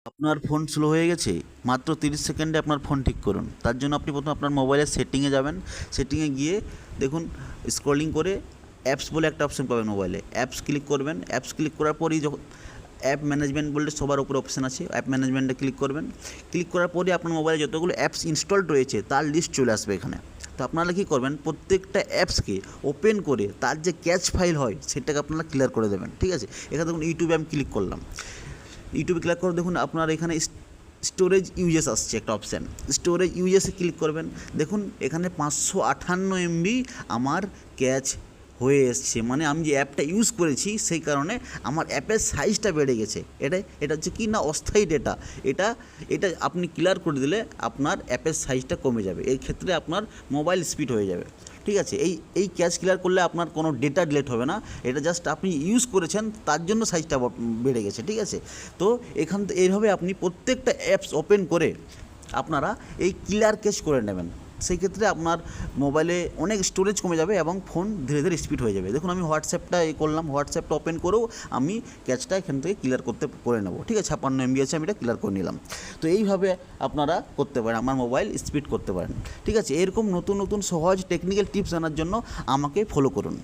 আপনার phone slow হয়ে গেছে, মাত্র 30 সেকেন্ডে আপনার ফোন ঠিক করুন। তার জন্য আপনি প্রথমে আপনার মোবাইলের সেটিংয়ে যাবেন। সেটিংয়ে গিয়ে দেখুন, স্ক্রলিং করে অ্যাপস বলে একটা অপশন পাবেন মোবাইলে। অ্যাপস ক্লিক করবেন। অ্যাপস ক্লিক করার পরই যখন অ্যাপ ম্যানেজমেন্ট বলতে সবার উপরে অপশান আছে, অ্যাপ ম্যানেজমেন্টে ক্লিক করবেন। ক্লিক করার পরই আপনার মোবাইলে যতগুলো অ্যাপস ইনস্টলড রয়েছে তার লিস্ট চলে আসবে এখানে। তো আপনারা কী করবেন, প্রত্যেকটা অ্যাপসকে ওপেন করে তার যে ক্যাচ ফাইল হয় সেটাকে আপনারা ক্লিয়ার করে দেবেন। ঠিক আছে, এখানে দেখুন ইউটিউবে আমি ক্লিক করলাম। ইউটিউবে ক্লিক করে দেখুন আপনার এখানে স্টোরেজ ইউজেস আসছে একটা অপশান। স্টোরেজ ইউজেসে ক্লিক করবেন। দেখুন এখানে 558 MB আমার ক্যাচ হয়ে এসছে, মানে আমি যে অ্যাপটা ইউজ করেছি সেই কারণে আমার অ্যাপের সাইজটা বেড়ে গেছে। এটা হচ্ছে কি না, অস্থায়ী ডেটা। এটা এটা আপনি ক্লিয়ার করে দিলে আপনার অ্যাপের সাইজটা কমে যাবে। এই ক্ষেত্রে আপনার মোবাইল স্পিড হয়ে যাবে। ঠিক আছে, এই ক্যাচ ক্লিয়ার করলে আপনার কোনো ডেটা ডিলিট হবে না। এটা জাস্ট আপনি ইউজ করেছেন তার জন্য সাইজটা বেড়ে গেছে। ঠিক আছে, তো এইভাবে আপনি প্রত্যেকটা অ্যাপস ওপেন করে আপনারা এই ক্লিয়ার ক্যাচ করে নেবেন। সেই ক্ষেত্রে আপনার মোবাইলে অনেক স্টোরেজ কমে যাবে এবং ফোন ধীরে ধীরে স্পিড হয়ে যাবে। দেখুন আমি হোয়াটসঅ্যাপটা করলাম, হোয়াটসঅ্যাপটা ওপেন করেও আমি ক্যাচটা এখান থেকে ক্লিয়ার করে নেব। ঠিক আছে, 56 MB আছে, আমি এটা ক্লিয়ার করে নিলাম। তো এইভাবে আপনারা করতে পারেন, আমার মোবাইল স্পিড করতে পারেন। ঠিক আছে, এরকম নতুন নতুন সহজ টেকনিক্যাল টিপস জানার জন্য আমাকে ফলো করুন।